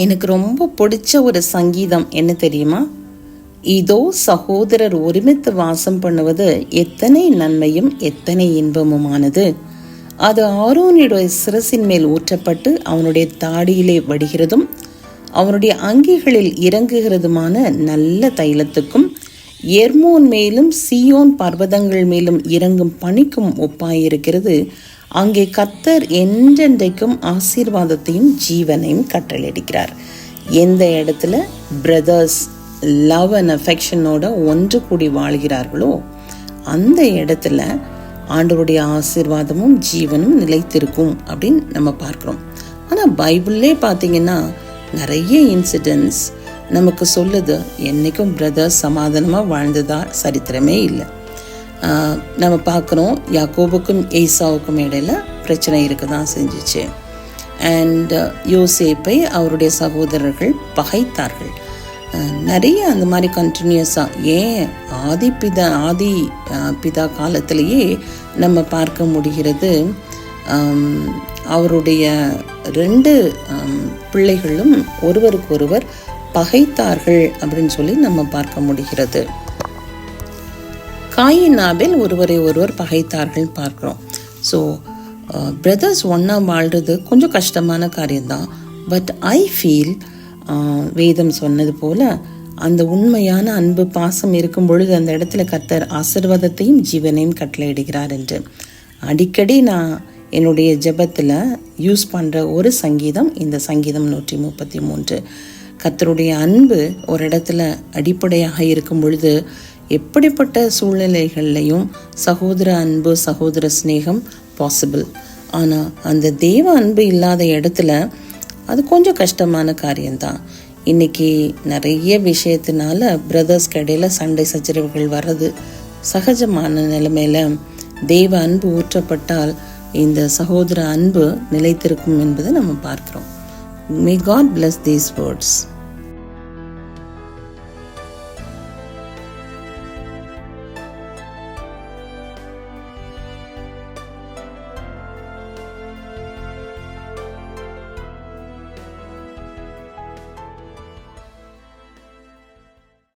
எனக்கு ரொம்ப பிடிச்ச ஒரு சங்கீதம் என்ன தெரியுமா? இதோ சகோதரர் ஒருமித்து வாசம் பண்ணுவது எத்தனை நன்மையும் எத்தனை இன்பமுமானது. அது ஆரோனுடைய சிரசின் மேல் ஊற்றப்பட்டு அவனுடைய தாடியிலே வடிகிறதும் அவனுடைய அங்கிகளில் இறங்குகிறதுமான நல்ல தைலத்துக்கும் எர்மோன் மேலும் சீயோன் பர்வதங்கள் மேலும் இறங்கும் பனிக்கும் ஒப்பாயிருக்கிறது. அங்கே கர்த்தர் என்றென்றைக்கும் ஆசீர்வாதத்தையும் ஜீவனையும் கட்டளையிடுகிறார். எந்த இடத்துல பிரதர்ஸ் லவ் அண்ட் அஃபெக்ஷனோட ஒன்று கூடி வாழ்கிறார்களோ அந்த இடத்துல ஆண்டவருடைய ஆசீர்வாதமும் ஜீவனும் நிலைத்திருக்கும் அப்படின்னு நம்ம பார்க்குறோம். ஆனால் பைபிள்லே பார்த்தீங்கன்னா நிறைய இன்சிடென்ட்ஸ் நமக்கு சொல்லுது, என்றைக்கும் பிரதர்ஸ் சமாதானமாக வாழ்ந்ததா சரித்திரமே இல்லை. நம்ம பார்க்குறோம், யாக்கோபுக்கும் ஏசாவுக்கும் இடையில பிரச்சனை இருக்க தான் செஞ்சிச்சு. அண்ட் யோசேப்பை அவருடைய சகோதரர்கள் பகைத்தார்கள். நிறைய அந்த மாதிரி கண்டினியூஸாக ஏன் ஆதி பிதா காலத்திலேயே நம்ம பார்க்க முடிகிறது. அவருடைய 2 பிள்ளைகளும் ஒருவருக்கொருவர் பகைத்தார்கள் அப்படின்னு சொல்லி நம்ம பார்க்க முடிகிறது. காயின் ஆபேல் ஒருவரை ஒருவர் பகைத்தார்கள் பார்க்குறோம். ஸோ பிரதர்ஸ் ஒன்றா வாழ்கிறது கொஞ்சம் கஷ்டமான காரியம்தான். பட் ஐ ஃபீல் வேதம் சொன்னது போல் அந்த உண்மையான அன்பு பாசம் இருக்கும் பொழுது அந்த இடத்துல கர்த்தர் ஆசீர்வாதத்தையும் ஜீவனையும் கட்டளையிடுகிறார் என்று அடிக்கடி நான் என்னுடைய ஜெபத்தில் யூஸ் பண்ணுற ஒரு சங்கீதம் இந்த சங்கீதம் 133. கர்த்தருடைய அன்பு ஒரு இடத்துல அடிப்படையாக இருக்கும் பொழுது எப்படிப்பட்ட சூழ்நிலைகள்லையும் சகோதர அன்பு சகோதர ஸ்நேகம் பாசிபிள். ஆனால் அந்த தேவ அன்பு இல்லாத இடத்துல அது கொஞ்சம் கஷ்டமான காரியம்தான். இன்னைக்கு நிறைய விஷயத்தினால பிரதர்ஸ்க்கு இடையில சண்டை சச்சரவுகள் வர்றது சகஜமான நிலைமையில தேவ அன்பு ஊற்றப்பட்டால் இந்த சகோதர அன்பு நிலைத்திருக்கும் என்பதை நம்ம பார்க்கிறோம். May God bless these words.